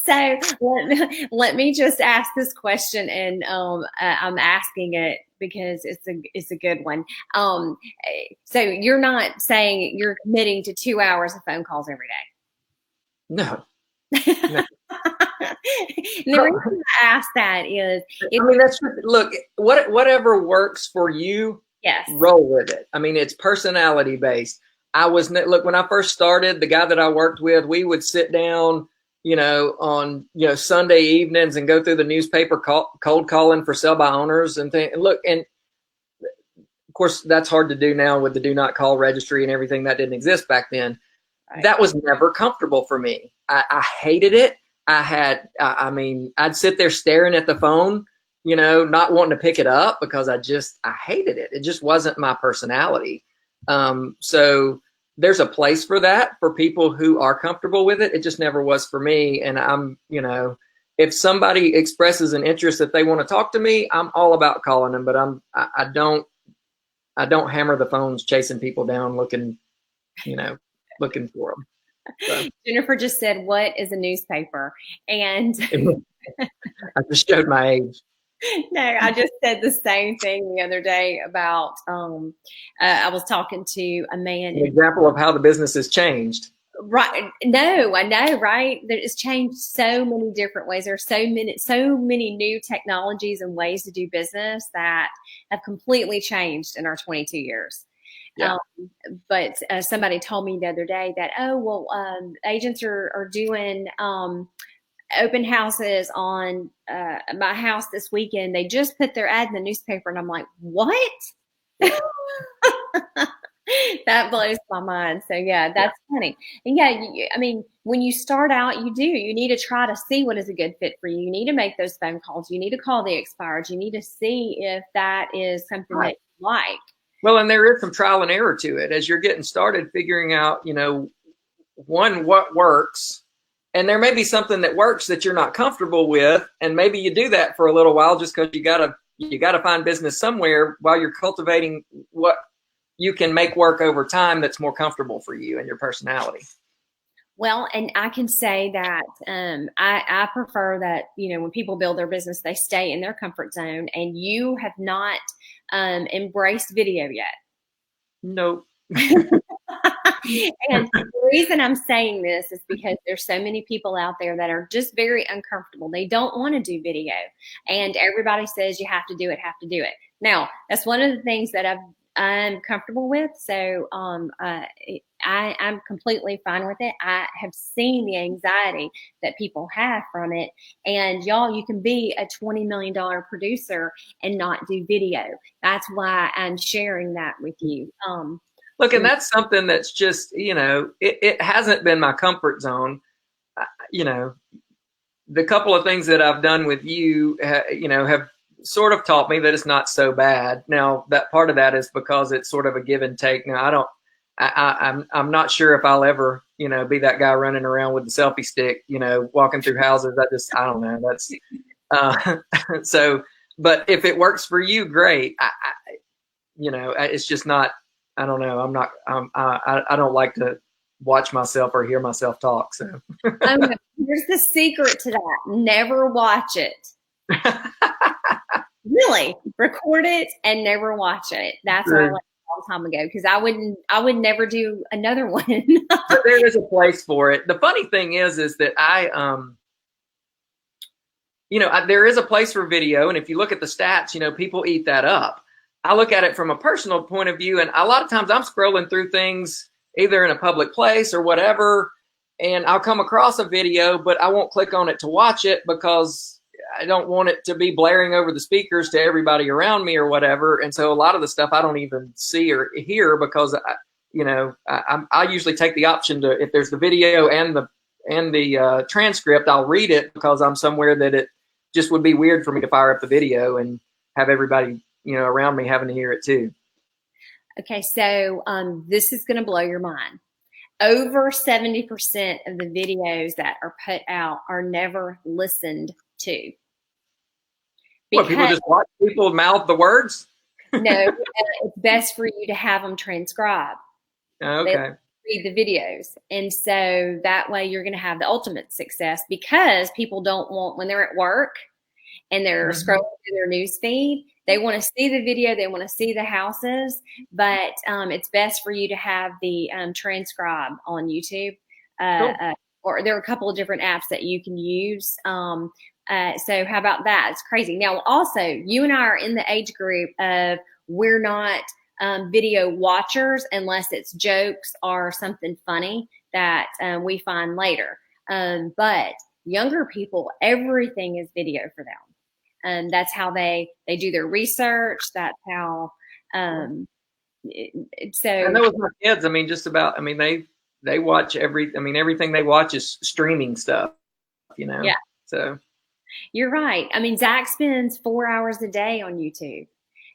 So let me just ask this question, and I'm asking it because it's a good one. So you're not saying you're committing to 2 hours of phone calls every day? No. The reason I ask that is, look, whatever works for you, yes, roll with it. I mean, it's personality based. Look, when I first started, the guy that I worked with, we would sit down, on, Sunday evenings and go through the newspaper cold calling for sell by owners and things. Look, and of course that's hard to do now with the do not call registry and everything that didn't exist back then. Right. That was never comfortable for me. I hated it. I'd sit there staring at the phone, not wanting to pick it up because I hated it. It just wasn't my personality. So there's a place for that for people who are comfortable with it. It just never was for me. And if somebody expresses an interest that they want to talk to me, I'm all about calling them, but I don't hammer the phones chasing people down looking for them. So. Jennifer just said, "What is a newspaper?" And I just showed my age. No, I just said the same thing the other day about, I was talking to a man. An example of how the business has changed. Right. No, I know, right? It's changed so many different ways. There are so many new technologies and ways to do business that have completely changed in our 22 years. Yeah. But somebody told me the other day that, agents are doing open houses on my house this weekend. They just put their ad in the newspaper, and I'm like, what? That blows my mind. So yeah, that's funny. And yeah, when you start out, you need to try to see what is a good fit for you. You need to make those phone calls. You need to call the expired. You need to see if that is something that you like. Well, and there is some trial and error to it as you're getting started, figuring out, what works. And there may be something that works that you're not comfortable with, and maybe you do that for a little while just because you gotta find business somewhere while you're cultivating what you can make work over time that's more comfortable for you and your personality. Well, and I can say that I prefer that, when people build their business, they stay in their comfort zone, and you have not embraced video yet. Nope. And the reason I'm saying this is because there's so many people out there that are just very uncomfortable. They don't want to do video, and everybody says you have to do it. Now, that's one of the things that I'm comfortable with. So I'm completely fine with it. I have seen the anxiety that people have from it. And y'all, you can be a $20 million producer and not do video. That's why I'm sharing that with you. Look, and that's something that's just, it hasn't been my comfort zone. The couple of things that I've done with you, have sort of taught me that it's not so bad. Now, that part of that is because it's sort of a give and take. Now, I'm not sure if I'll ever, be that guy running around with the selfie stick, walking through houses. I don't know. That's so. But if it works for you, great. It's just not. I don't know. I don't like to watch myself or hear myself talk. So here's the secret to that: never watch it. Really, record it and never watch it. That's what I learned a long time ago, because I would never do another one. But there is a place for it. The funny thing is that there is a place for video, and if you look at the stats, people eat that up. I look at it from a personal point of view, and a lot of times I'm scrolling through things either in a public place or whatever, and I'll come across a video, but I won't click on it to watch it because I don't want it to be blaring over the speakers to everybody around me or whatever. And so a lot of the stuff I don't even see or hear because I usually take the option to, if there's the video and the transcript, I'll read it because I'm somewhere that it just would be weird for me to fire up the video and have everybody around me having to hear it too. Okay, so this is going to blow your mind. Over 70% of the videos that are put out are never listened to, What, people just watch people mouth the words? No, it's best for you to have them transcribe. Okay. Read the videos. And so that way you're going to have the ultimate success, because people don't want, when they're at work and they're scrolling through their news feed, they want to see the video, they want to see the houses, but it's best for you to have the transcribe on YouTube. Cool. Or there are a couple of different apps that you can use. So how about that? It's crazy. Now, also, you and I are in the age group of, we're not video watchers unless it's jokes or something funny that we find later. But younger people, everything is video for them. That's how they do their research. That's how, so. And that was my kids. I mean, just about, I mean, they watch everything they watch is streaming stuff, you know? Yeah. So. You're right. I mean, Zach spends 4 hours a day on YouTube.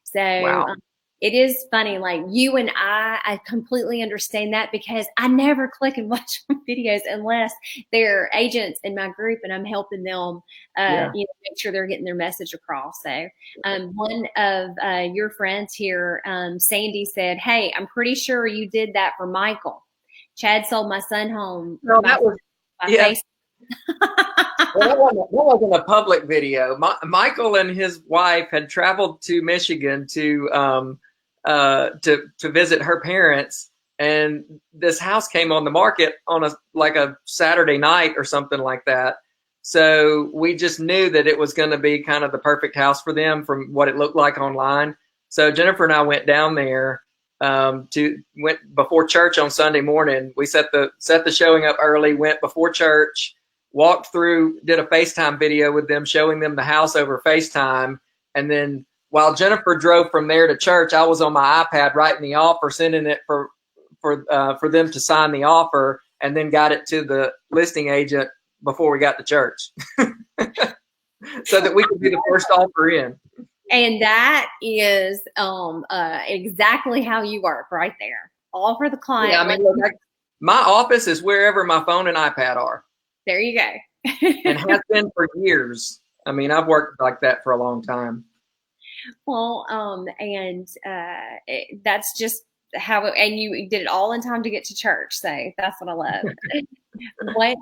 So wow. It is funny. Like, you and I completely understand that, because I never click and watch videos unless they're agents in my group and I'm helping them, make sure they're getting their message across. So one of your friends here, Sandy, said, "Hey, I'm pretty sure you did that for Michael. Chad sold my son home." No, that was, yeah. Well, that wasn't a public video. Michael and his wife had traveled to Michigan to visit her parents, and this house came on the market on a Saturday night or something like that. So we just knew that it was going to be kind of the perfect house for them from what it looked like online. So Jennifer and I went down there went before church on Sunday morning. We set the showing up early, went before church, walked through, did a FaceTime video with them, showing them the house over FaceTime. And then while Jennifer drove from there to church, I was on my iPad writing the offer, sending it for them to sign the offer, and then got it to the listing agent before we got to church so that we could be the first offer in. And that is exactly how you work right there. All for the client. Yeah, I mean, look, my office is wherever my phone and iPad are. There you go. And has been for years. I mean, I've worked like that for a long time. Well, that's just how it, and you did it all in time to get to church. So that's what I love. What,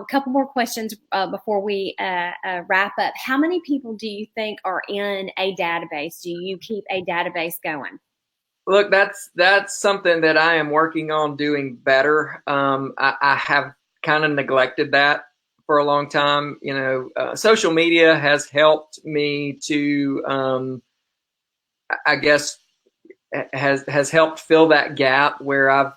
couple more questions before we wrap up. How many people do you think are in a database? Do you keep a database going? Look, that's something that I am working on doing better. I have kind of neglected that for a long time. You know, social media has helped me to, I guess, has helped fill that gap where I've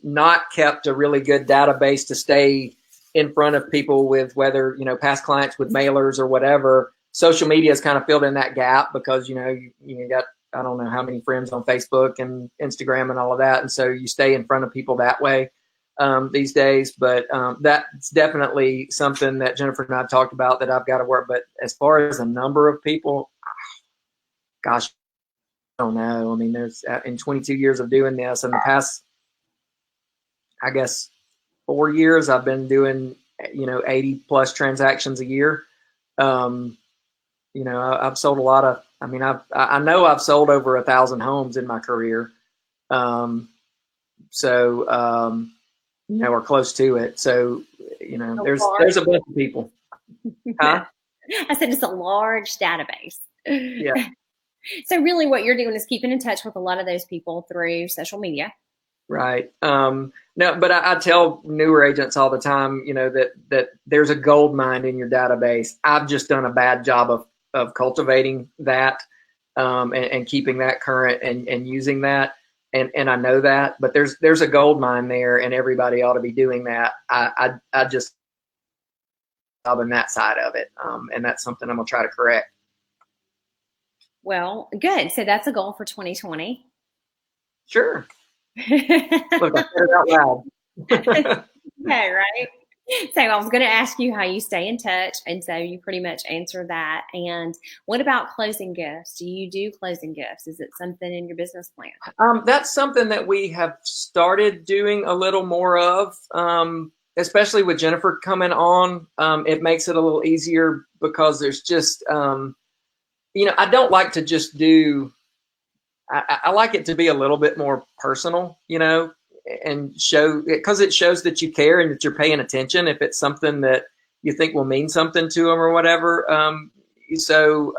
not kept a really good database to stay in front of people with, whether, you know, past clients with mailers or whatever. Social media has kind of filled in that gap because, you know, you got, I don't know how many friends on Facebook and Instagram and all of that. And so you stay in front of people that way these days. But that's definitely something that Jennifer and I talked about that I've got to work. But as far as a number of people, gosh, I don't know. I mean, there's in 22 years of doing this, in the past, I guess, 4 years, I've been doing, you know, 80 plus transactions a year. You know, I've sold a lot of, I mean, I know I've sold over 1,000 homes in my career. You know, or close to it. So, you know, there's a bunch of people. Huh? I said it's a large database. Yeah. So really what you're doing is keeping in touch with a lot of those people through social media. Right. No, but I tell newer agents all the time, you know, that there's a gold mine in your database. I've just done a bad job of cultivating that and keeping that current and using that. And I know that, but there's a gold mine there, and everybody ought to be doing that. I just on that side of it, and that's something I'm gonna try to correct. Well, good. So that's a goal for 2020. Sure. Look, I said it out loud. Okay, right. So I was going to ask you how you stay in touch, and so you pretty much answered that. And what about closing gifts? Do you do closing gifts? Is it something in your business plan? That's something that we have started doing a little more of. especially with Jennifer coming on, it makes it a little easier because there's just, I don't like to just do, I like it to be a little bit more personal, and show, because it shows that you care and that you're paying attention if it's something that you think will mean something to them or whatever. So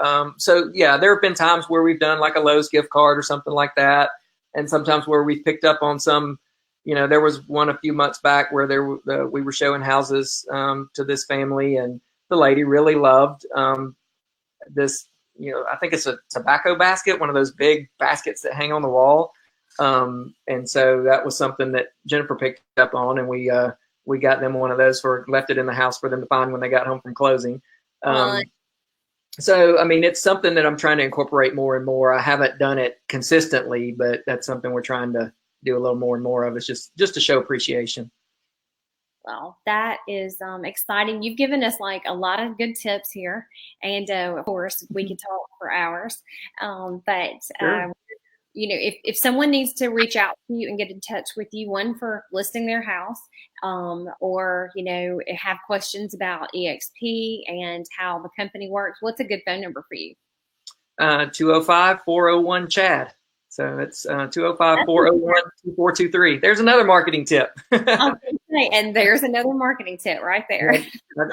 yeah, there have been times where we've done like a Lowe's gift card or something like that. And sometimes where we've picked up on some, there was one a few months back where we were showing houses to this family, and the lady really loved this, I think it's a tobacco basket, one of those big baskets that hang on the wall. And so that was something that Jennifer picked up on, and we got them one of those, left it in the house for them to find when they got home from closing. So, I mean, it's something that I'm trying to incorporate more and more. I haven't done it consistently, but that's something we're trying to do a little more and more of. It's just to show appreciation. Well, that is exciting. You've given us like a lot of good tips here. And of course, we could talk for hours. But Sure. if someone needs to reach out to you and get in touch with you, one for listing their house, or, have questions about EXP and how the company works, what's a good phone number for you? 205-401-CHAD. So it's 205-401-2423. There's another marketing tip. And there's another marketing tip right there.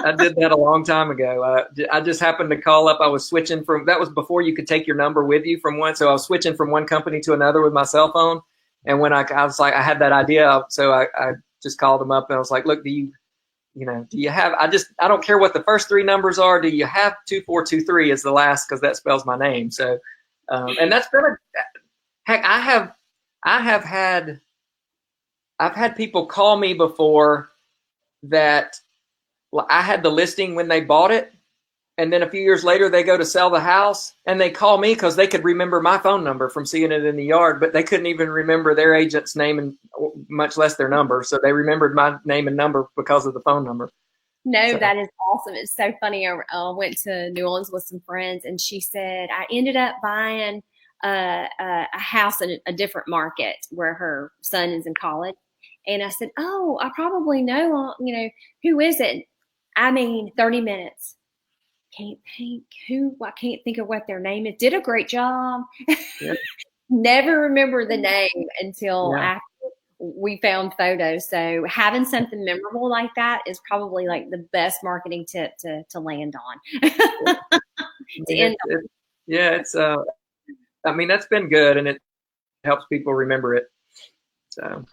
I did that a long time ago. I just happened to call up. I was switching that was before you could take your number with you from one. So I was switching from one company to another with my cell phone. And when I was like, I had that idea. So I just called them up and I was like, look, do you have, I don't care what the first three numbers are. Do you have 2423 as the last? Cause that spells my name. So, and that's been heck, I've had people call me before that I had the listing when they bought it, and then a few years later they go to sell the house and they call me because they could remember my phone number from seeing it in the yard, but they couldn't even remember their agent's name and much less their number. So they remembered my name and number because of the phone number. No, so. That is awesome. It's so funny. I went to New Orleans with some friends, and she said, I ended up buying a house in a different market where her son is in college. And I said, oh, I probably know, who is it? 30 minutes. I can't think of what their name is. Did a great job. Yeah. Never remember the name until after we found photos. So having something memorable like that is probably like the best marketing tip to land on. It's that's been good, and it helps people remember it. So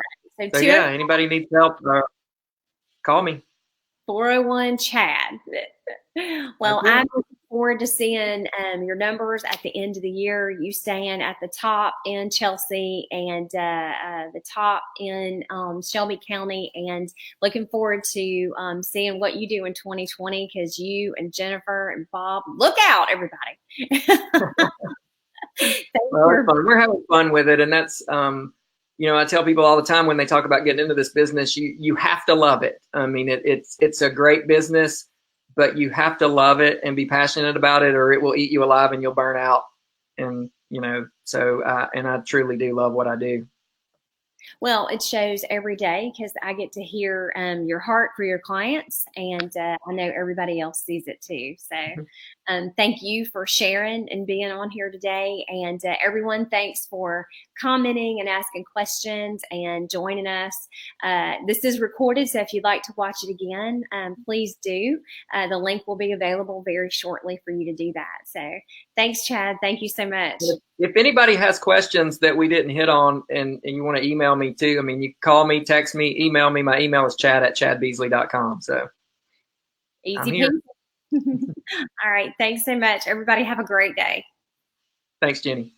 yeah, anybody needs help, call me. 401-CHAD. Well, I'm looking forward to seeing your numbers at the end of the year. You staying at the top in Chelsea and the top in Shelby County, and looking forward to seeing what you do in 2020, because you and Jennifer and Bob, look out, everybody. Well, it's fun. We're having fun with it, and that's I tell people all the time when they talk about getting into this business, you have to love it. I mean, it's a great business, but you have to love it and be passionate about it, or it will eat you alive and you'll burn out. And and I truly do love what I do. Well, it shows every day, because I get to hear your heart for your clients, and I know everybody else sees it too. So thank you for sharing and being on here today. And everyone, thanks for commenting and asking questions and joining us. This is recorded, so if you'd like to watch it again, please do. The link will be available very shortly for you to do that. So thanks, Chad. Thank you so much. If anybody has questions that we didn't hit on and you want to email me too, you can call me, text me, email me. My email is chad@chadbeasley.com. So easy peasy. All right. Thanks so much. Everybody have a great day. Thanks, Genny.